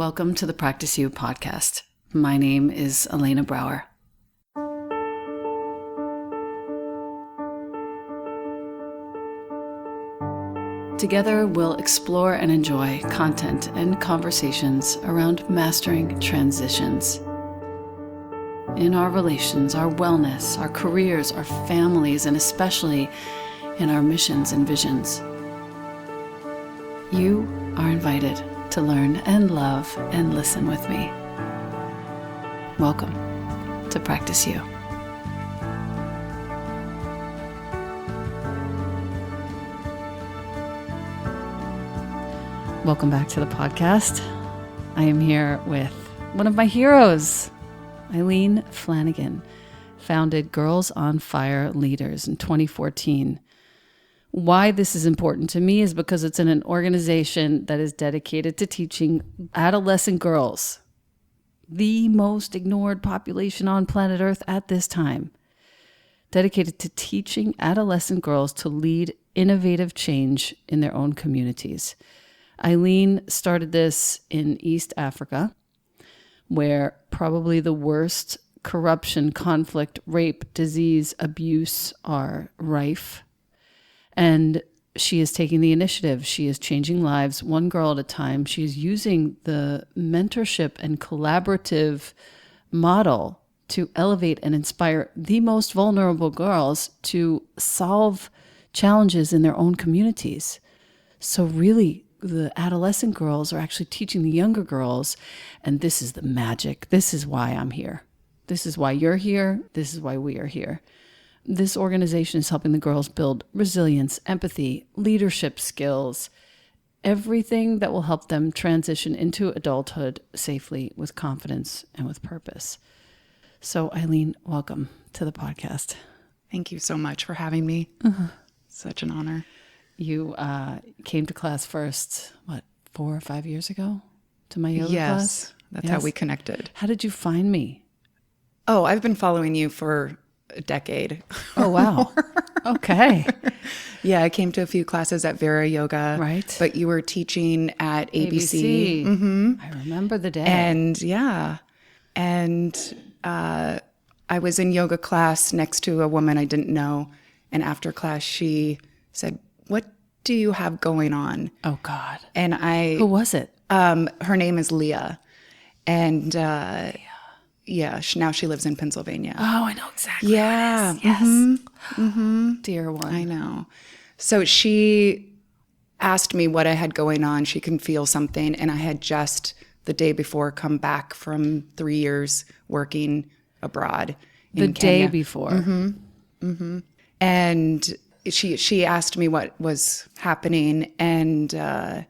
Welcome to the Practice You podcast. My name is Elena Brower. Together, we'll explore and enjoy content and conversations around mastering transitions in our relations, our wellness, our careers, our families, and especially in our missions and visions. You are invited to learn and love and listen with me. Welcome to Practice You. Welcome back to the podcast. I am here with one of my heroes, Eileen Flannigan, founded Girls on Fire Leaders in 2014. Why this is important to me is because it's in an organization that is dedicated to teaching adolescent girls, the most ignored population on planet Earth at this time, dedicated to teaching adolescent girls to lead innovative change in their own communities. Eileen started this in East Africa, where probably the worst corruption, conflict, rape, disease, abuse are rife. And she is taking the initiative. She is changing lives one girl at a time. She is using the mentorship and collaborative model to elevate and inspire the most vulnerable girls to solve challenges in their own communities. So really, the adolescent girls are actually teaching the younger girls, and this is the magic. This is why I'm here. This is why you're here. This is why we are here. This organization is helping the girls build resilience, empathy, leadership skills, everything that will help them transition into adulthood safely with confidence and with purpose. So, Eileen, welcome to the podcast. Thank you so much for having me. Such an honor. You came to class first, 4 or 5 years ago to my yoga class? That's how we connected. How did you find me? Oh, I've been following you for a decade. Oh, wow. Okay. Yeah, I came to a few classes at Vera Yoga. Right. But you were teaching at ABC. I remember the day. And I was in yoga class next to a woman I didn't know. And after class, she said, "What do you have going on?" Oh, God. And Who was it? Her name is Leah. And yeah, now she lives in Pennsylvania. Oh, I know exactly. Yeah. Yes. Dear one. I know. So she asked me what I had going on. She can feel something. And I had just the day before come back from 3 years working abroad in Kenya. The day before. And she asked me what was happening, and I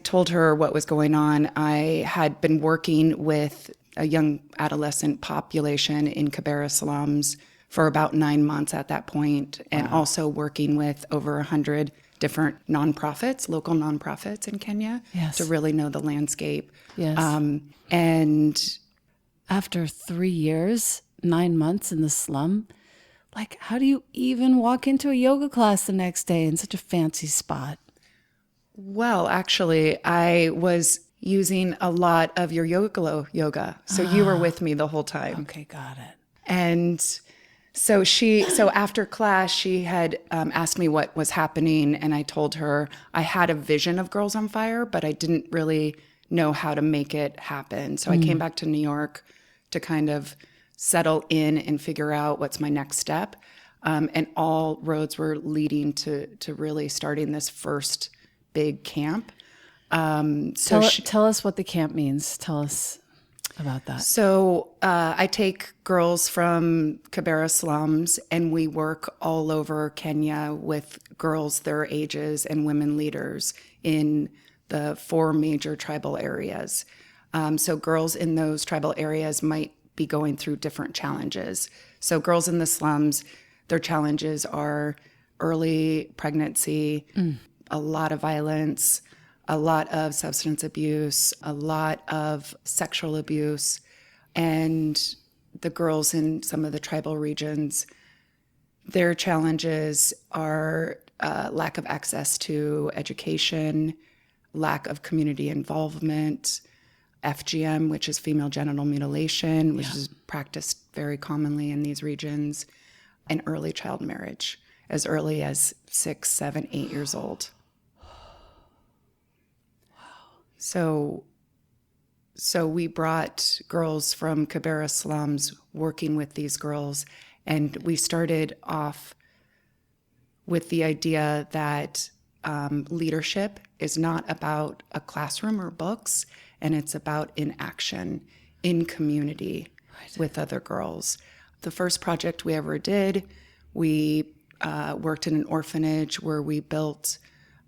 told her what was going on. I had been working with a young adolescent population in Kibera slums for about 9 months at that point, and also working with over 100 different nonprofits, local nonprofits in Kenya, to really know the landscape. Yes. And after 3 years, 9 months in the slum, how do you even walk into a yoga class the next day in such a fancy spot? Well, actually, I was using a lot of your yoga. So you were with me the whole time. Okay, got it. And so after class, she had asked me what was happening. And I told her I had a vision of Girls on Fire, but I didn't really know how to make it happen. So I came back to New York to kind of settle in and figure out what's my next step. And all roads were leading to really starting this first big camp. Tell us what the camp means. Tell us about that. So I take girls from Kibera slums, and we work all over Kenya with girls their ages and women leaders in the 4 major tribal areas. So girls in those tribal areas might be going through different challenges. So girls in the slums, their challenges are early pregnancy, a lot of violence, a lot of substance abuse, a lot of sexual abuse. And the girls in some of the tribal regions, their challenges are lack of access to education, lack of community involvement, FGM, which is female genital mutilation, which is practiced very commonly in these regions, and early child marriage, as early as 6, 7, 8 years old. So we brought girls from Kibera slums working with these girls, and we started off with the idea that leadership is not about a classroom or books, and it's about in action, in community with other girls. The first project we ever did, we worked in an orphanage where we built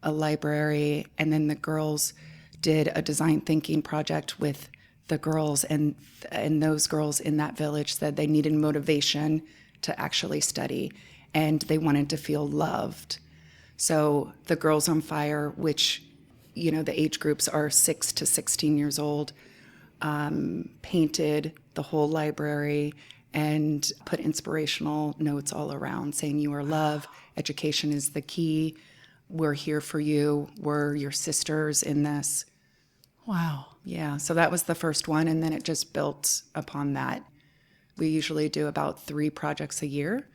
a library, and then the girls did a design thinking project with the girls, and those girls in that village said they needed motivation to actually study, and they wanted to feel loved. So the Girls on Fire, which, the age groups are 6 to 16 years old, painted the whole library and put inspirational notes all around saying, "You are loved, education is the key, we're here for you, we're your sisters in this." Wow. Yeah, so that was the first one, and then it just built upon that. We usually do about 3 projects a year,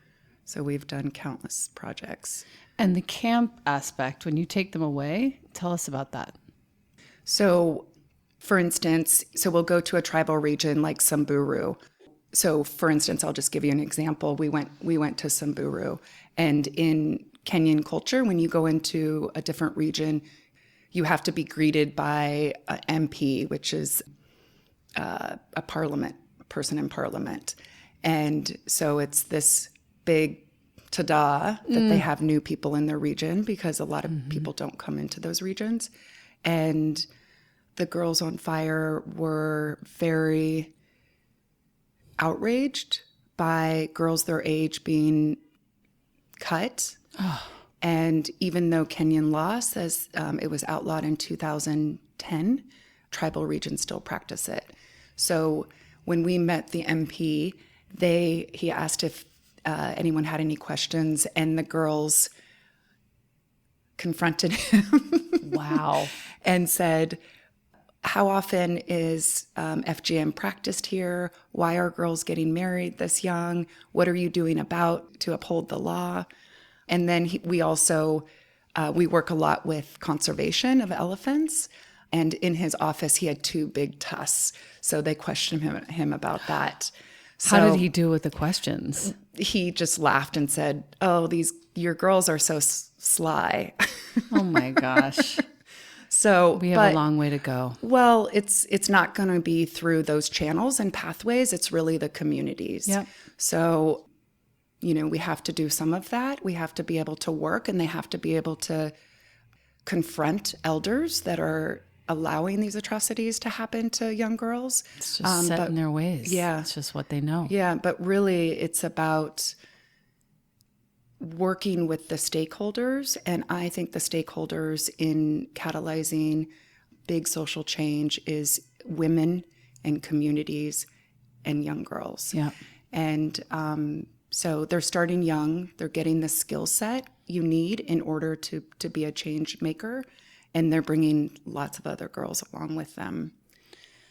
so we've done countless projects. And the camp aspect, when you take them away, tell us about that. So, for instance, we'll go to a tribal region like Samburu. So, for instance, I'll just give you an example. We went to Samburu, and in Kenyan culture, when you go into a different region, you have to be greeted by an MP, which is a person in parliament. And so it's this big tada that they have new people in their region, because a lot of people don't come into those regions. And the Girls on Fire were very outraged by girls their age being cut. And even though Kenyan law says it was outlawed in 2010, tribal regions still practice it. So when we met the MP, he asked if anyone had any questions, and the girls confronted him. Wow. And said, "How often is FGM practiced here? Why are girls getting married this young? What are you doing to uphold the law?" And then we also, we work a lot with conservation of elephants. And in his office, he had 2 big tusks. So they questioned him about that. So How did he do with the questions? he just laughed and said, "Oh, your girls are so sly." Oh my gosh. So We have a long way to go. Well, it's not going to be through those channels and pathways. It's really the communities. Yep. So, we have to do some of that. We have to be able to work, and they have to be able to confront elders that are allowing these atrocities to happen to young girls. It's just set in their ways. Yeah. It's just what they know. Yeah, but really it's about working with the stakeholders. And I think the stakeholders in catalyzing big social change is women and communities and young girls. Yeah. And so they're starting young. They're getting the skill set you need in order to be a change maker. And they're bringing lots of other girls along with them.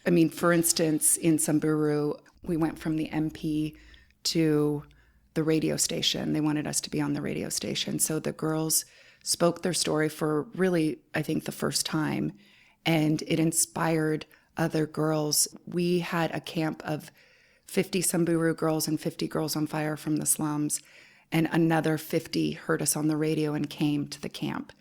I mean, for instance, in Samburu, we went from the MP to the radio station. They wanted us to be on the radio station. So the girls spoke their story for really, I think, the first time. And it inspired other girls. We had a camp of 50 Samburu girls and 50 Girls on Fire from the slums. And another 50 heard us on the radio and came to the camp.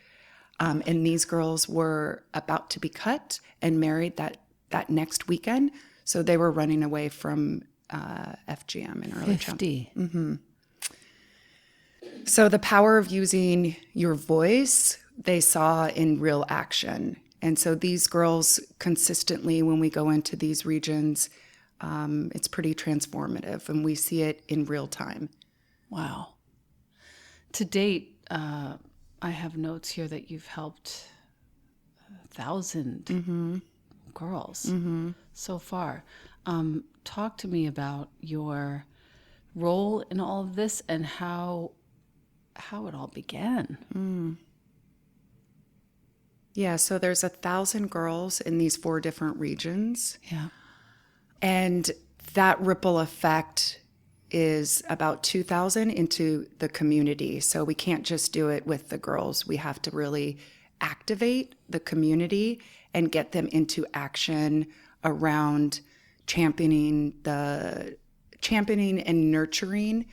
And these girls were about to be cut and married that next weekend. So they were running away from FGM in early childhood. 50. Mm-hmm. So the power of using your voice, they saw in real action. And so these girls consistently, when we go into these regions, it's pretty transformative, and we see it in real time. Wow. To date, I have notes here that you've helped 1,000 girls so far. Talk to me about your role in all of this and how it all began. Yeah, so there's 1,000 girls in these 4 different regions. Yeah. And that ripple effect is about 2,000 into the community. So we can't just do it with the girls. We have to really activate the community and get them into action around championing and nurturing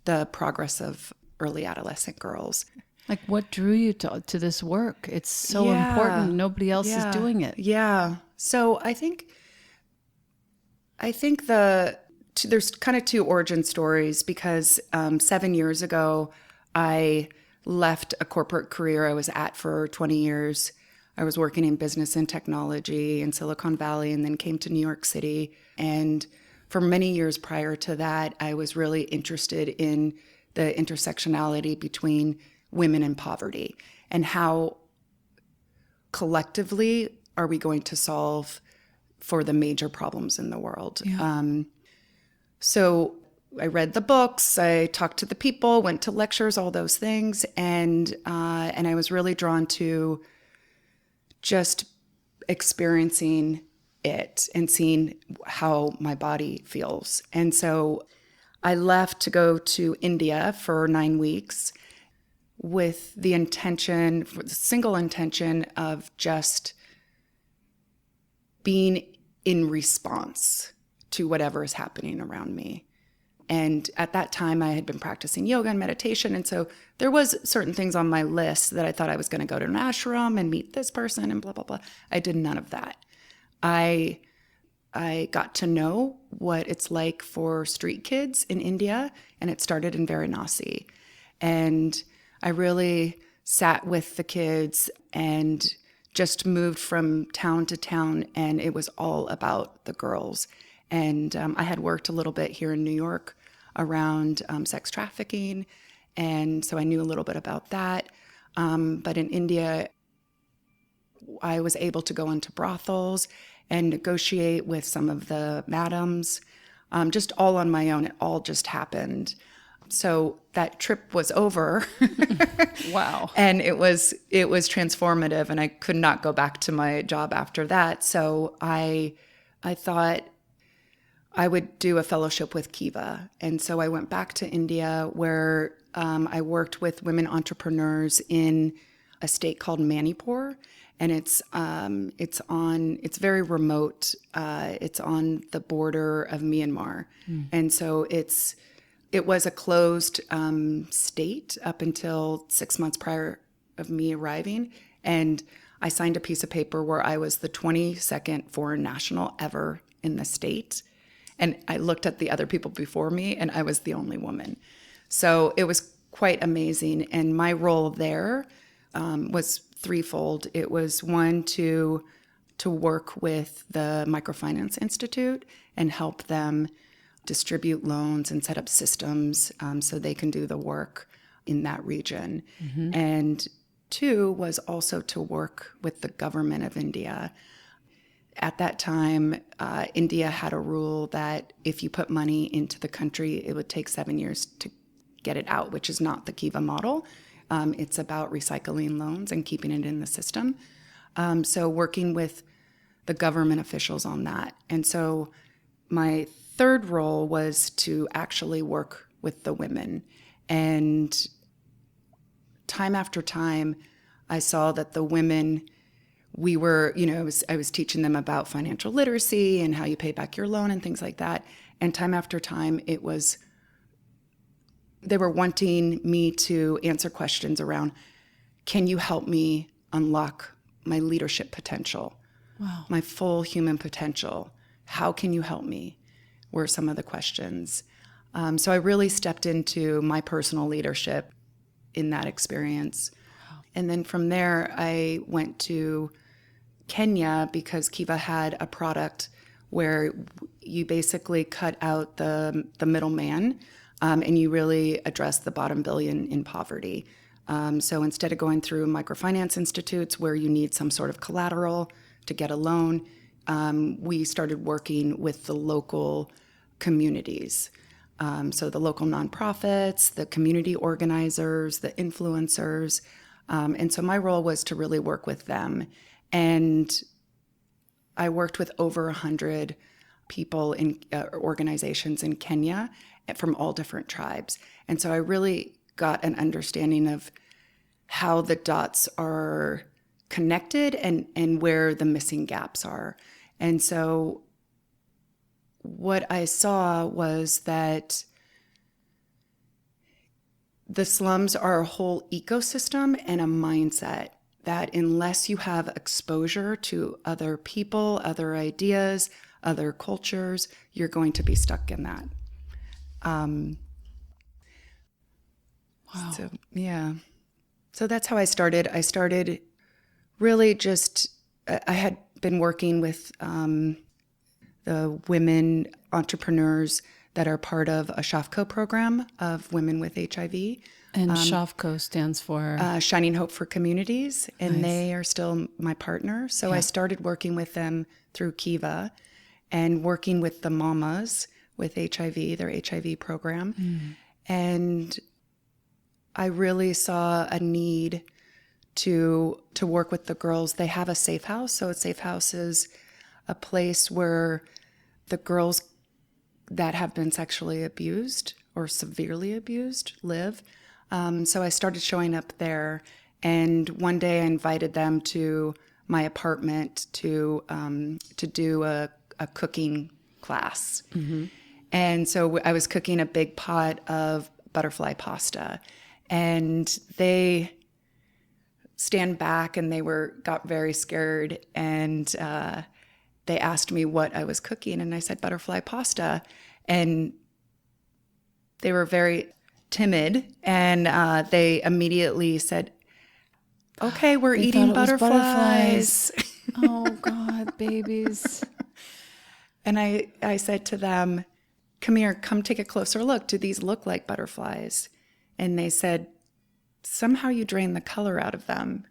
the progress of early adolescent girls. Like, what drew you to this work? It's so Yeah. important. Nobody else is doing it. Yeah. So I think there's kind of 2 origin stories because 7 years ago, I left a corporate career I was at for 20 years. I was working in business and technology in Silicon Valley and then came to New York City. And for many years prior to that, I was really interested in the intersectionality between women and poverty and how collectively are we going to solve for the major problems in the world. Yeah. So I read the books, I talked to the people, went to lectures, all those things, and I was really drawn to just experiencing it and seeing how my body feels. And so I left to go to India for 9 weeks with the single intention of just being in response to whatever is happening around me. And at that time, I had been practicing yoga and meditation. And so there was certain things on my list that I thought I was going to go to an ashram and meet this person and blah, blah, blah. I did none of that. I got to know what it's like for street kids in India, and it started in Varanasi. And I really sat with the kids and just moved from town to town, and it was all about the girls. And I had worked a little bit here in New York around sex trafficking, and so I knew a little bit about that. But in India, I was able to go into brothels and negotiate with some of the madams, just all on my own. It all just happened. So that trip was over. Wow. And it was transformative, and I could not go back to my job after that. So I thought I would do a fellowship with Kiva. And so I went back to India where I worked with women entrepreneurs in a state called Manipur. And it's very remote. It's on the border of Myanmar. And so it was a closed state up until 6 months prior of me arriving. And I signed a piece of paper where I was the 22nd foreign national ever in the state. And I looked at the other people before me, and I was the only woman. So it was quite amazing. And my role there was threefold. It was one, to work with the Microfinance Institute and help them distribute loans and set up systems so they can do the work in that region. Mm-hmm. And 2 was also to work with the government of India. At that time, India had a rule that if you put money into the country, it would take 7 years to get it out, which is not the Kiva model. It's about recycling loans and keeping it in the system. So working with the government officials on that. And so my third role was to actually work with the women. And time after time, I saw that the women, we were, I was teaching them about financial literacy and how you pay back your loan and things like that. And time after time, they were wanting me to answer questions around, can you help me unlock my leadership potential? Wow. My full human potential? How can you help me? Were some of the questions. So I really stepped into my personal leadership in that experience. Wow. And then from there, I went to Kenya because Kiva had a product where you basically cut out the middleman and you really address the bottom billion in poverty. So instead of going through microfinance institutes where you need some sort of collateral to get a loan, we started working with the local communities. So the local nonprofits, the community organizers, the influencers, And so my role was to really work with them. And I worked with over 100 people in organizations in Kenya from all different tribes. And so I really got an understanding of how the dots are connected and where the missing gaps are. And so what I saw was that the slums are a whole ecosystem and a mindset that unless you have exposure to other people, other ideas, other cultures, you're going to be stuck in that. Wow. So, yeah. So that's how I started. I started really just, I had been working with the women entrepreneurs that are part of a SHAFCO program of women with HIV. And SHAFCO stands for? Shining Hope for Communities, and Nice. They are still my partner. So I started working with them through Kiva and working with the mamas with HIV, their HIV program. And I really saw a need to work with the girls. They have a safe house. So a safe house is a place where the girls that have been sexually abused or severely abused live. So I started showing up there, and one day I invited them to my apartment to do a cooking class. And so I was cooking a big pot of butterfly pasta, and they stand back and got very scared, and they asked me what I was cooking, and I said butterfly pasta, and they were very timid, and they immediately said, "Okay, we're They eating thought it was butterflies." Oh, God, babies. And I said to them, "Come here, come take a closer look. Do these look like butterflies?" And they said, "Somehow you drain the color out of them."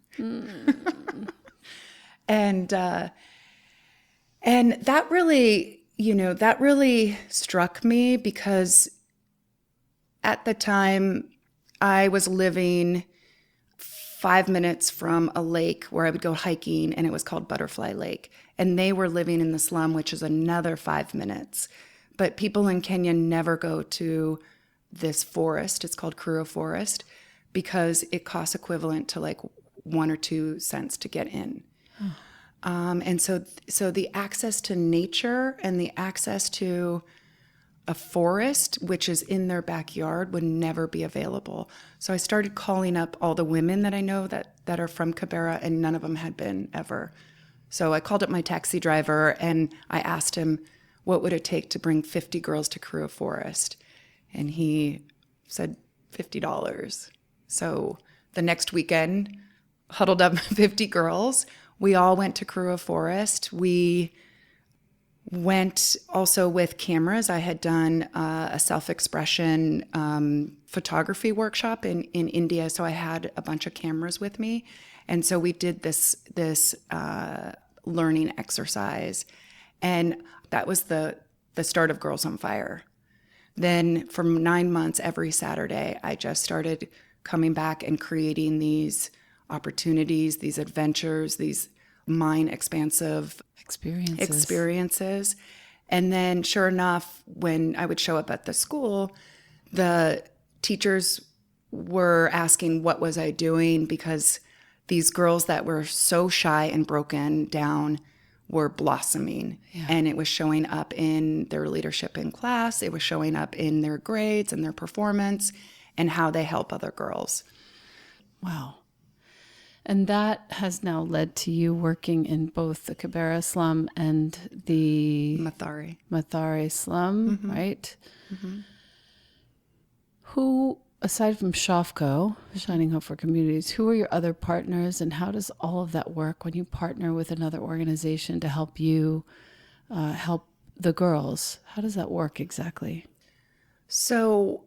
And that really, that really struck me, because at the time I was living 5 minutes from a lake where I would go hiking, and it was called Butterfly Lake. And they were living in the slum, which is another 5 minutes. But people in Kenya never go to this forest. It's called Kruger Forest, because it costs equivalent to like 1 or 2 cents to get in. And so the access to nature and the access to a forest, which is in their backyard, would never be available. So I started calling up all the women that I know that are from Kibera, and none of them had been ever. So I called up my taxi driver and I asked him, what would it take to bring 50 girls to Kruger Forest? And he said $50. So the next weekend, huddled up 50 girls. We all went to Kruger Forest. We went also with cameras. I had done a self-expression photography workshop in India, so I had a bunch of cameras with me. And so we did this learning exercise. And that was the start of Girls on Fire. Then for 9 months, every Saturday, I just started coming back and creating these opportunities, these adventures, these mind-expansive experiences. And then sure enough, when I would show up at the school, the teachers were asking what was I doing, because these girls that were so shy and broken down were blossoming. Yeah. And it was showing up in their leadership in class. It was showing up in their grades and their performance and how they help other girls. Wow. And that has now led to you working in both the Kibera slum and the Mathare slum, right? Who, aside from SHAFCO, Shining Hope for Communities, who are your other partners, and how does all of that work when you partner with another organization to help you help the girls? How does that work exactly? So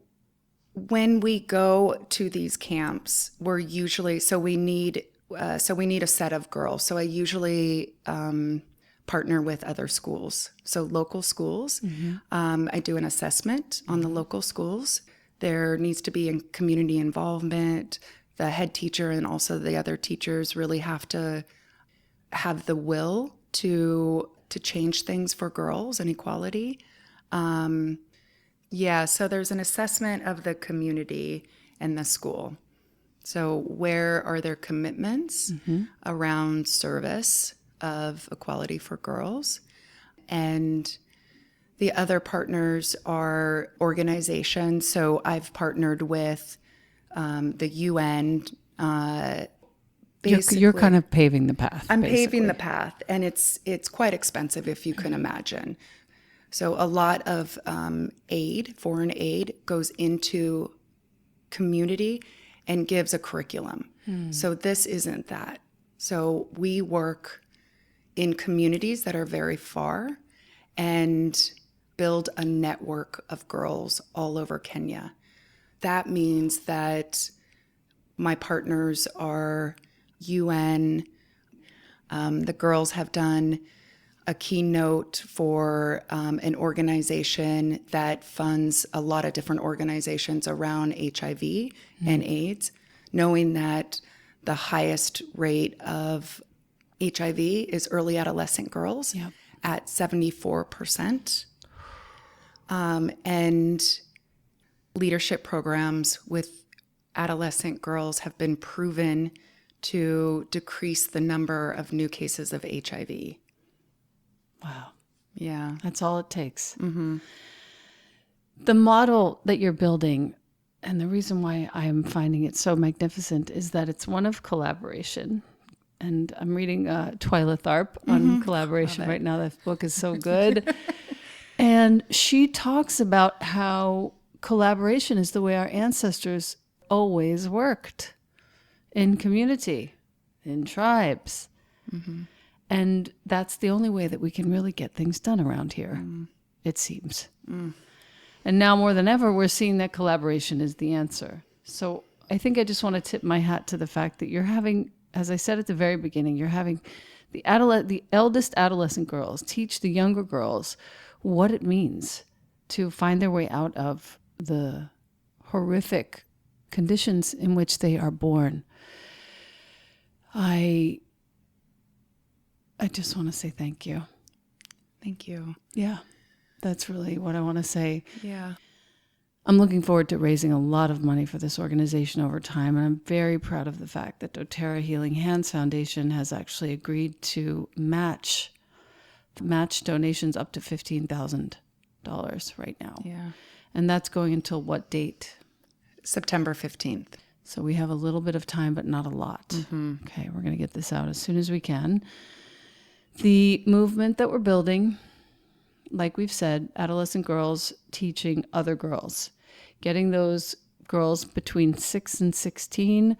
when we go to these camps, we're usually, we need a set of girls. So I usually partner with other schools, so local schools. I do an assessment on the local schools. There needs to be community involvement, the head teacher and also the other teachers really have to have the will to change things for girls and equality. So there's an assessment of the community and the school. So where are their commitments around service of equality for girls? And the other partners are organizations. So I've partnered with the UN. You're kind of paving the path. I'm paving the path, and it's quite expensive, if you can imagine. So a lot of foreign aid, goes into community and gives a curriculum. So this isn't that. So we work in communities that are very far and build a network of girls all over Kenya. That means that my partners are UN. The girls have done a keynote for an organization that funds a lot of different organizations around HIV and AIDS, knowing that the highest rate of HIV is early adolescent girls at 74%. And leadership programs with adolescent girls have been proven to decrease the number of new cases of HIV. Wow. Yeah. That's all it takes. The model that you're building, and the reason why I'm finding it so magnificent, is that it's one of collaboration. And I'm reading Twyla Tharp on collaboration right now. That book is so good. And she talks about how collaboration is the way our ancestors always worked, in community, in tribes. And that's the only way that we can really get things done around here, it seems. And now more than ever, we're seeing that collaboration is the answer. So I think I just want to tip my hat to the fact that you're having, as I said at the very beginning, you're having the eldest adolescent girls teach the younger girls what it means to find their way out of the horrific conditions in which they are born. I just want to say thank you. Thank you. Yeah, that's really what I want to say. Yeah. I'm looking forward to raising a lot of money for this organization over time, and I'm very proud of the fact that doTERRA Healing Hands Foundation has actually agreed to match donations up to $15,000 right now. Yeah. And that's going until what date? September 15th. So we have a little bit of time, but not a lot. Okay, we're going to get this out as soon as we can. The movement that we're building, like we've said, adolescent girls teaching other girls, getting those girls between 6 and 16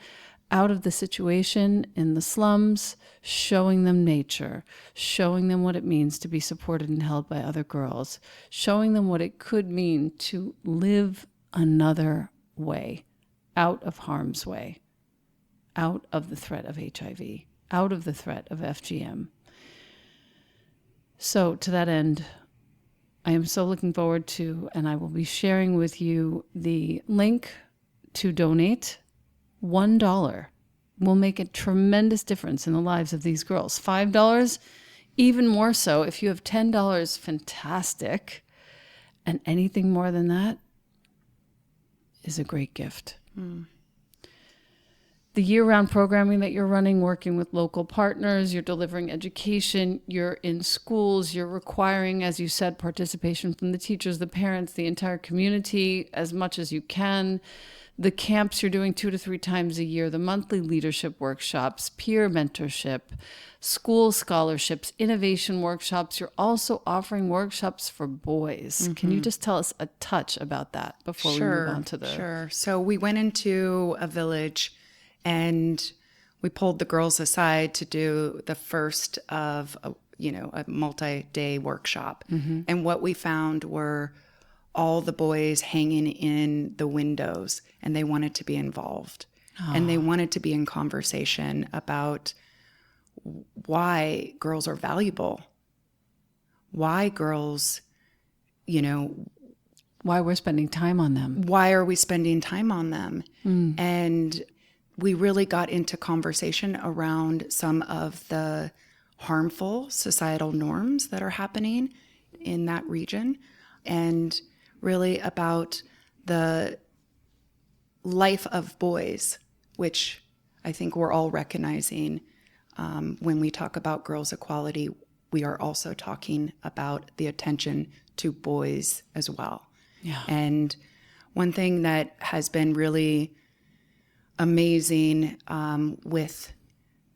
out of the situation in the slums, showing them nature, showing them what it means to be supported and held by other girls, showing them what it could mean to live another way, out of harm's way, out of the threat of HIV, out of the threat of FGM. So to that end, I am so looking forward to, and I will be sharing with you the link to donate. $1 will make a tremendous difference in the lives of these girls. $5, even more so. If you have $10, fantastic. And anything more than that is a great gift. The year-round programming that you're running, working with local partners, you're delivering education, you're in schools, you're requiring, as you said, participation from the teachers, the parents, the entire community as much as you can. The camps you're doing 2 to 3 times a year, the monthly leadership workshops, peer mentorship, school scholarships, innovation workshops. You're also offering workshops for boys. Can you just tell us a touch about that before we move on to the... Sure. So we went into a village and we pulled the girls aside to do the first of a multi-day workshop. And what we found were all the boys hanging in the windows, and they wanted to be involved. And they wanted to be in conversation about why girls are valuable, why girls, why we're spending time on them. Why are we spending time on them? And we really got into conversation around some of the harmful societal norms that are happening in that region, and really about the life of boys, which I think we're all recognizing when we talk about girls' equality. We are also talking about the attention to boys as well. Yeah. And one thing that has been really amazing with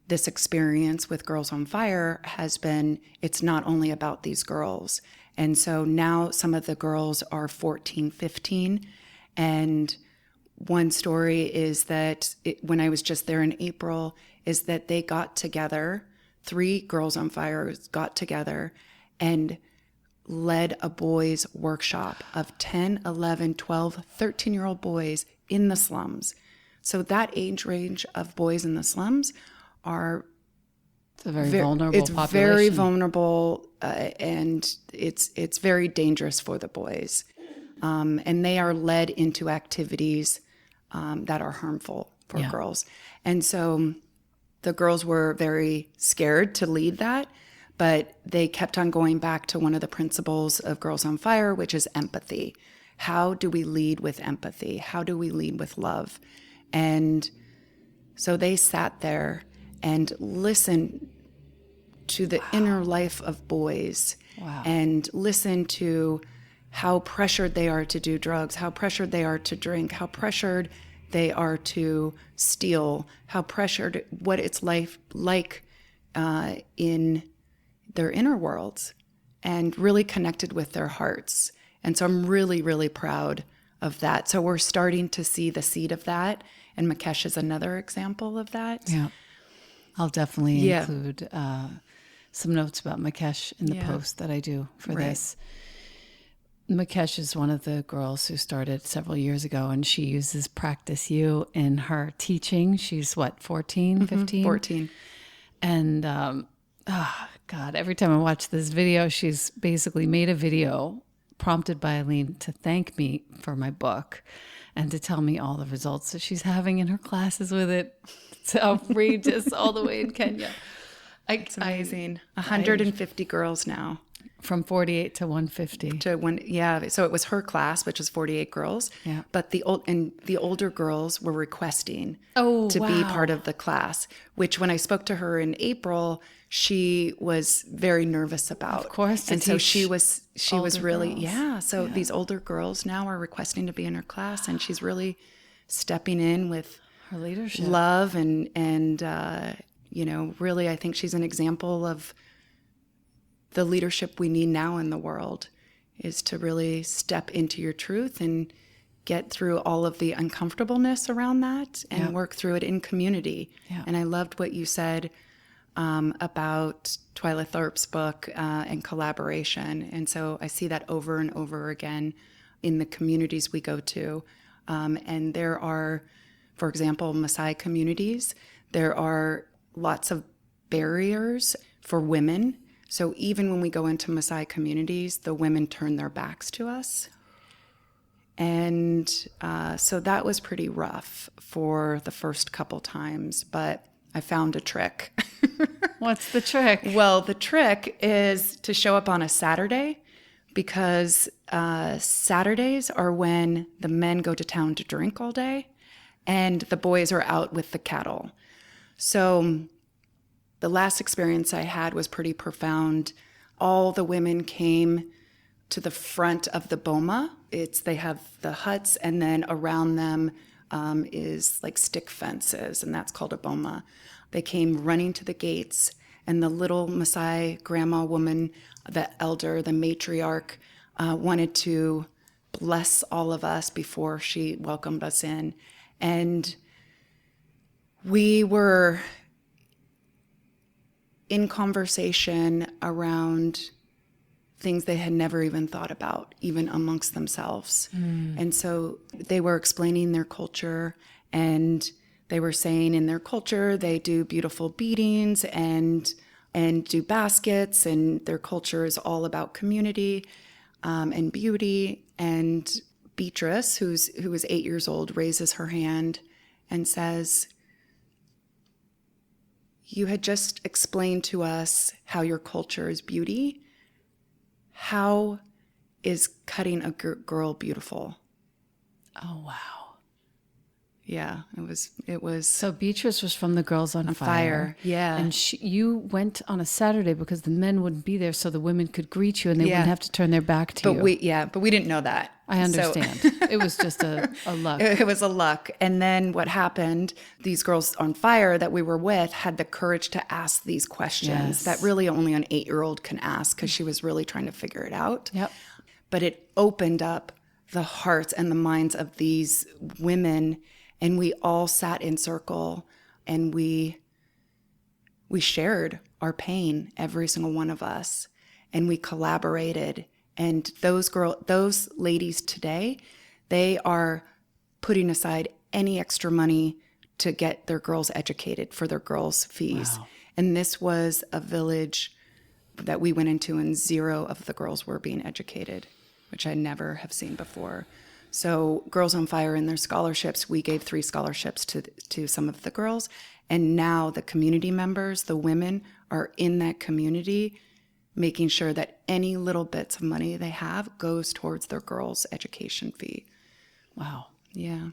this experience with Girls on Fire has been, it's not only about these girls. And so now some of the girls are 14, 15. And one story is that when I was just there in April, is that they got together, 3 Girls on Fire got together and led a boys' workshop of 10, 11, 12, 13-year-old boys in the slums. So that age range of boys in the slums are it's a very vulnerable it's population. very vulnerable, and it's very dangerous for the boys. And they are led into activities that are harmful for girls. And so the girls were very scared to lead that, but they kept on going back to one of the principles of Girls on Fire, which is empathy. How do we lead with empathy? How do we lead with love? And so they sat there and listened to the inner life of boys and listened to how pressured they are to do drugs, how pressured they are to drink, how pressured they are to steal, how pressured, what it's like in their inner worlds, and really connected with their hearts. And so I'm really, really proud of that. So we're starting to see the seed of that. And Makesh is another example of that. Yeah. I'll definitely include some notes about Makesh in the post that I do for this. Makesh is one of the girls who started several years ago, and she uses Practice You in her teaching. She's 14, 15? 14. And, God, every time I watch this video, she's basically made a video prompted by Eileen to thank me for my book and to tell me all the results that she's having in her classes with it. It's outrageous all the way in Kenya. It's amazing. 150 girls now. From 48 to 150. So it was her class, which is 48 girls. Yeah. But the older girls were requesting to be part of the class, which when I spoke to her in April, she was very nervous about. Of course. And so she was really girls. So these older girls now are requesting to be in her class, and she's really stepping in with her leadership, love, and really I think she's an example of the leadership we need now in the world, is to really step into your truth and get through all of the uncomfortableness around that and work through it in community. Yeah. And I loved what you said about Twyla Thorpe's book and collaboration. And so I see that over and over again in the communities we go to. And there are, for example, Maasai communities, there are lots of barriers for women. So even when we go into Maasai communities, the women turn their backs to us. And so that was pretty rough for the first couple times, but I found a trick. What's the trick? Well, the trick is to show up on a Saturday, because Saturdays are when the men go to town to drink all day and the boys are out with the cattle. So the last experience I had was pretty profound. All the women came to the front of the boma. They have the huts, and then around them is like stick fences, and that's called a boma. They came running to the gates, and the little Maasai grandma woman, the elder, the matriarch, wanted to bless all of us before she welcomed us in. And we were in conversation around things they had never even thought about, even amongst themselves. And so they were explaining their culture, and they were saying in their culture they do beautiful beadings and do baskets, and their culture is all about community and beauty. And Beatrice, who is 8 years old, raises her hand and says, you had just explained to us how your culture is beauty. How is cutting a girl beautiful? Oh, wow. Yeah, it was So Beatrice was from the Girls on Fire. Yeah. And you went on a Saturday because the men wouldn't be there, so the women could greet you and they Yeah. wouldn't have to turn their back to you. But we didn't know that. I understand. It was just a luck. It was a luck. And then what happened, these Girls on Fire that we were with had the courage to ask these questions that really only an 8-year-old can ask, because she was really trying to figure it out. Yep. But it opened up the hearts and the minds of these women, and we all sat in circle and we shared our pain, every single one of us, and we collaborated. And those ladies today, they are putting aside any extra money to get their girls educated for their girls' fees. Wow. And this was a village that we went into, and 0 of the girls were being educated, which I never have seen before. So Girls on Fire and their scholarships, we gave 3 scholarships to some of the girls. And now the community members, the women, are in that community, making sure that any little bits of money they have goes towards their girls' education fee. Wow. Yeah.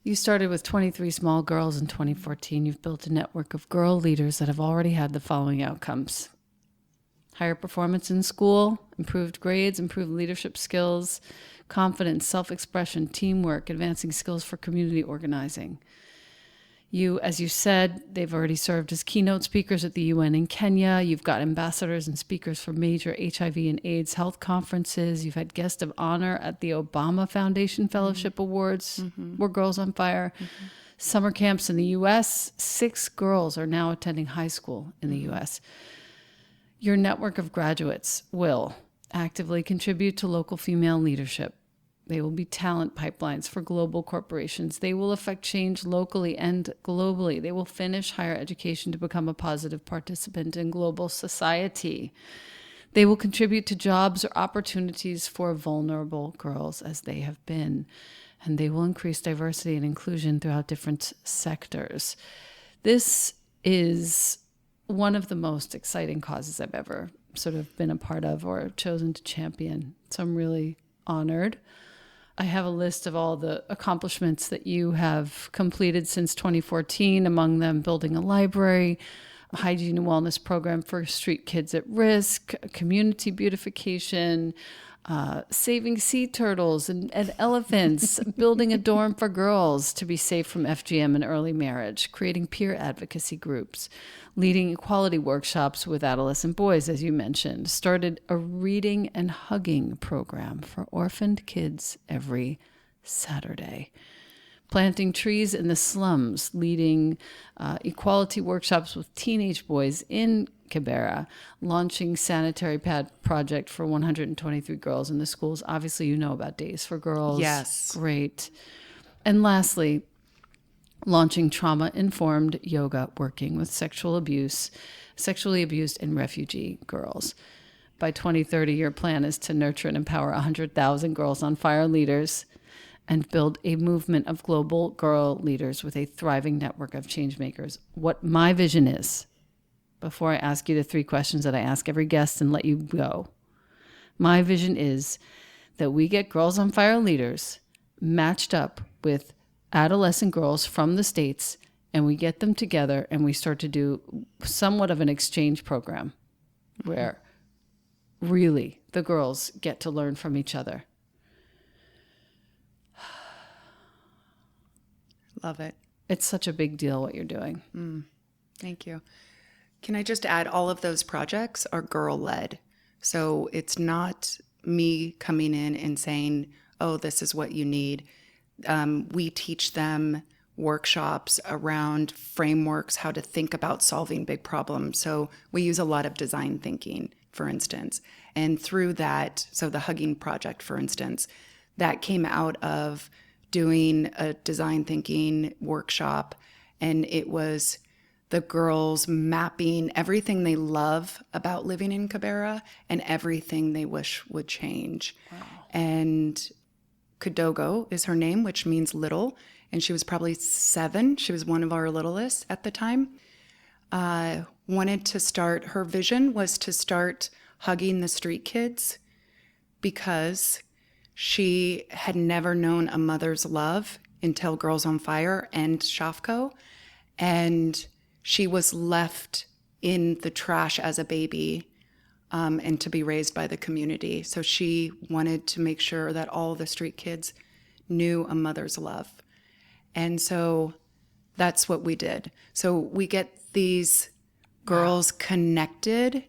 You started with 23 small girls in 2014. You've built a network of girl leaders that have already had the following outcomes: higher performance in school, improved grades, improved leadership skills, confidence, self-expression, teamwork, advancing skills for community organizing. You, as you said, they've already served as keynote speakers at the UN in Kenya. You've got ambassadors and speakers for major HIV and AIDS health conferences. You've had guest of honor at the Obama Foundation Fellowship Awards. We're Girls on Fire. Summer camps in the U.S. 6 girls are now attending high school in the U.S. Your network of graduates will actively contribute to local female leadership. They will be talent pipelines for global corporations. They will affect change locally and globally. They will finish higher education to become a positive participant in global society. They will contribute to jobs or opportunities for vulnerable girls, as they have been. And they will increase diversity and inclusion throughout different sectors. This is one of the most exciting causes I've ever sort of been a part of or chosen to champion. So I'm really honored. I have a list of all the accomplishments that you have completed since 2014, among them building a library, a hygiene and wellness program for street kids at risk, community beautification, saving sea turtles and elephants, building a dorm for girls to be safe from FGM and early marriage, creating peer advocacy groups, leading equality workshops with adolescent boys, as you mentioned, started a reading and hugging program for orphaned kids every Saturday, planting trees in the slums, leading equality workshops with teenage boys in Kibera, launching sanitary pad project for 123 girls in the schools. Obviously, you know about Days for Girls. Yes. Great. And lastly, launching trauma-informed yoga, working with sexually abused and refugee girls. By 2030, your plan is to nurture and empower 100,000 Girls on Fire leaders and build a movement of global girl leaders with a thriving network of change makers. What my vision is, before I ask you the 3 questions that I ask every guest and let you go, my vision is that we get Girls on Fire leaders matched up with adolescent girls from the States, and we get them together and we start to do somewhat of an exchange program where really the girls get to learn from each other. Love it. It's such a big deal what you're doing. Thank you. Can I just add, all of those projects are girl-led. So it's not me coming in and saying, oh, this is what you need. We teach them workshops around frameworks, how to think about solving big problems. So we use a lot of design thinking, for instance. And through that, so the Hugging Project, for instance, that came out of doing a design thinking workshop. And it was the girls mapping everything they love about living in Kibera and everything they wish would change. Wow. And Kidogo is her name, which means little. And she was probably 7. She was one of our littlest at the time. wanted to start, her vision was to start hugging the street kids because she had never known a mother's love until Girls on Fire and Shafco. And she was left in the trash as a baby and to be raised by the community. So she wanted to make sure that all the street kids knew a mother's love. And so that's what we did. So we get these girls connected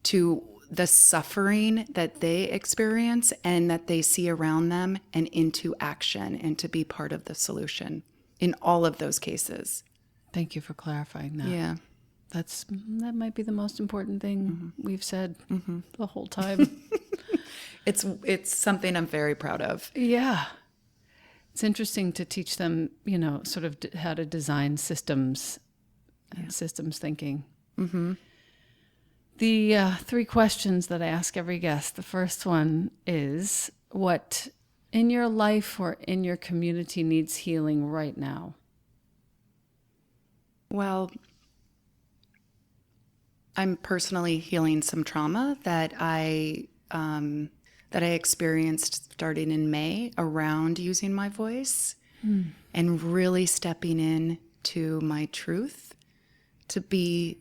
to the suffering that they experience and that they see around them and into action and to be part of the solution in all of those cases. Thank you for clarifying that. Yeah. That might be the most important thing we've said the whole time. It's something I'm very proud of. Yeah. It's interesting to teach them, sort of how to design systems and systems thinking. Mm-hmm. The 3 questions that I ask every guest. The first one is, what in your life or in your community needs healing right now? Well, I'm personally healing some trauma that I experienced starting in May around using my voice and really stepping in to my truth to be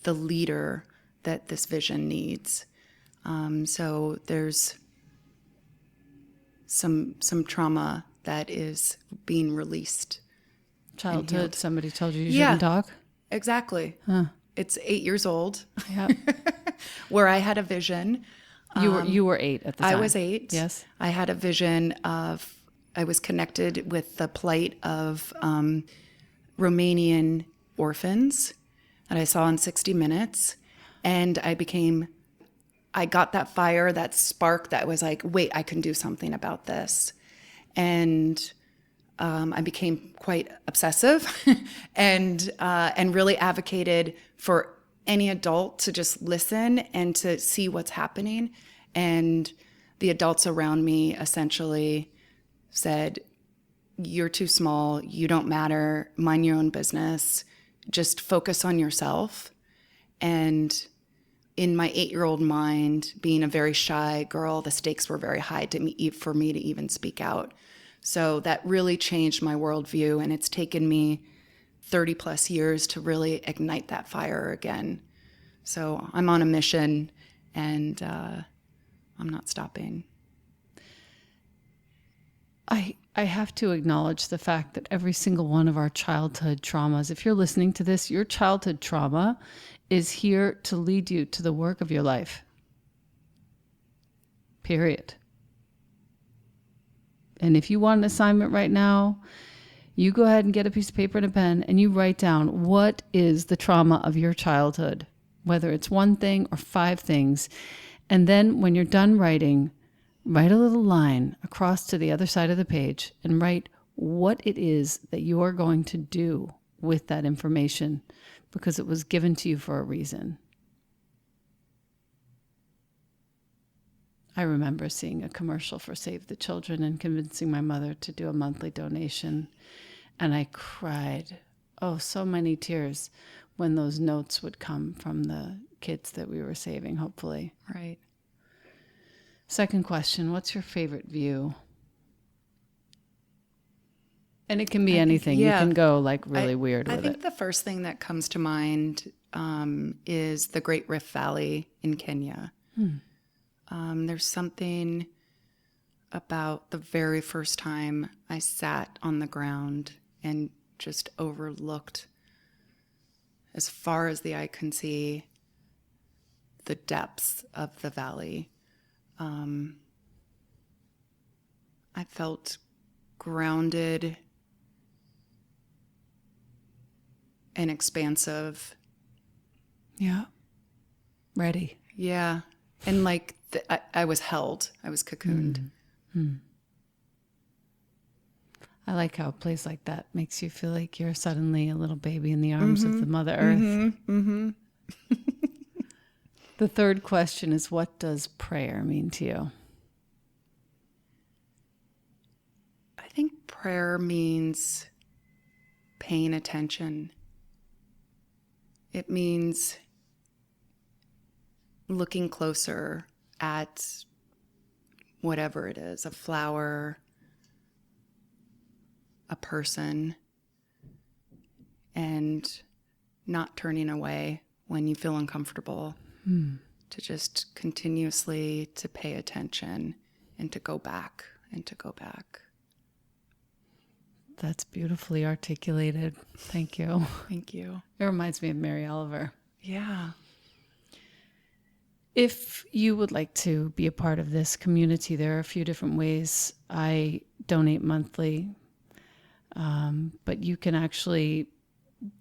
the leader that this vision needs. So there's some trauma that is being released. Childhood, somebody told you shouldn't talk? Exactly. Huh. It's 8 years old. Yeah. Where I had a vision. You were 8 at the time. I was 8. Yes. I had a vision of, I was connected with the plight of Romanian orphans that I saw in 60 Minutes. And I got that fire, that spark that was like, wait, I can do something about this. And I became quite obsessive and really advocated for any adult to just listen and to see what's happening. And the adults around me essentially said, you're too small, you don't matter, mind your own business, just focus on yourself. And in my 8-year-old mind, being a very shy girl, the stakes were very high for me to even speak out. So that really changed my worldview, and it's taken me 30 plus years to really ignite that fire again. So I'm on a mission, and I'm not stopping. I have to acknowledge the fact that every single one of our childhood traumas, if you're listening to this, your childhood trauma is here to lead you to the work of your life. Period. And if you want an assignment right now, you go ahead and get a piece of paper and a pen and you write down what is the trauma of your childhood, whether it's 1 thing or 5 things. And then when you're done writing, write a little line across to the other side of the page and write what it is that you are going to do with that information because it was given to you for a reason. I remember seeing a commercial for Save the Children and convincing my mother to do a monthly donation. And I cried, so many tears when those notes would come from the kids that we were saving, hopefully. Right. Second question, what's your favorite view? And it can be anything. You can go really weird with it. I think the first thing that comes to mind is the Great Rift Valley in Kenya. There's something about the very first time I sat on the ground and just overlooked, as far as the eye can see, the depths of the valley. I felt grounded and expansive. Yeah. Ready. Yeah. And I was held. I was cocooned. I like how a place like that makes you feel like you're suddenly a little baby in the arms of the Mother Earth. The third question is, what does prayer mean to you? I think prayer means paying attention It means looking closer at whatever it is, a flower, a person, and not turning away when you feel uncomfortable, to just continuously to pay attention and to go back and to go back. That's beautifully articulated. Thank you. Thank you. It reminds me of Mary Oliver. Yeah. If you would like to be a part of this community, there are a few different ways. I donate monthly, but you can actually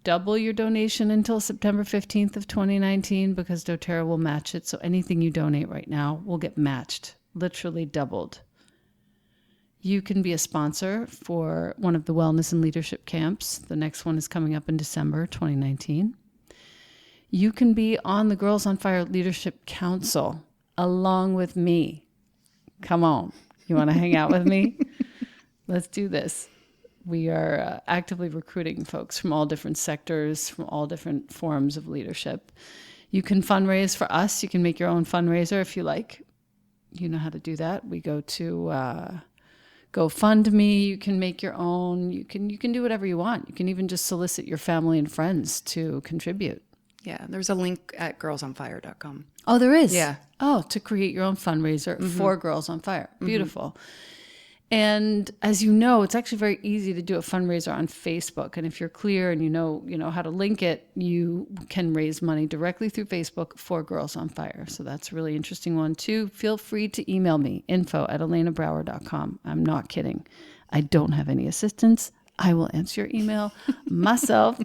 double your donation until September 15th of 2019 because doTERRA will match it. So anything you donate right now will get matched, literally doubled. You can be a sponsor for one of the wellness and leadership camps. The next one is coming up in December 2019. You can be on the Girls on Fire Leadership Council along with me. Come on. You want to hang out with me? Let's do this. We are actively recruiting folks from all different sectors, from all different forms of leadership. You can fundraise for us. You can make your own fundraiser if you like. You know how to do that. We go to GoFundMe. You can make your own. You can do whatever you want. You can even just solicit your family and friends to contribute. Yeah, there's a link at girlsonfire.com. Oh, there is? Yeah. Oh, to create your own fundraiser for Girls on Fire. Beautiful. And as you know, it's actually very easy to do a fundraiser on Facebook. And if you're clear and you know how to link it, you can raise money directly through Facebook for Girls on Fire. So that's a really interesting one too. Feel free to email me, info@elenabrower.com. I'm not kidding. I don't have any assistants. I will answer your email myself.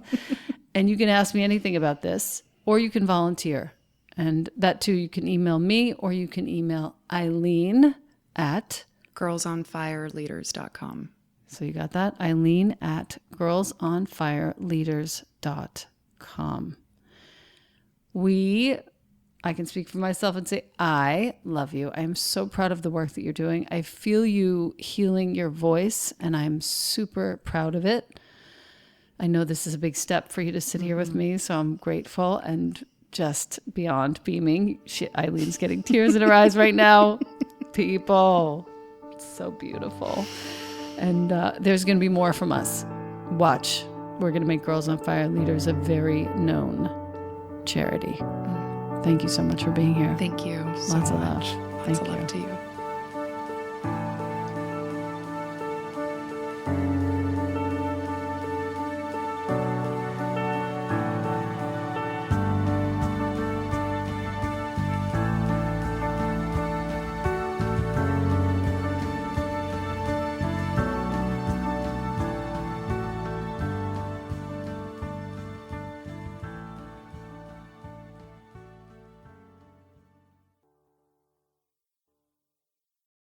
And you can ask me anything about this, or you can volunteer. And that too, you can email me, or you can email Eileen at girlsonfireleaders.com. So you got that? Eileen at girlsonfireleaders.com. I can speak for myself and say, I love you. I am so proud of the work that you're doing. I feel you healing your voice, and I'm super proud of it. I know this is a big step for you to sit here with me, so I'm grateful and just beyond beaming. Eileen's getting tears in her eyes right now. People. So beautiful. And there's going to be more from us. Watch. We're going to make Girls on Fire Leaders a very known charity. Thank you so much for being here. Thank you. Lots of love. Lots of love to you.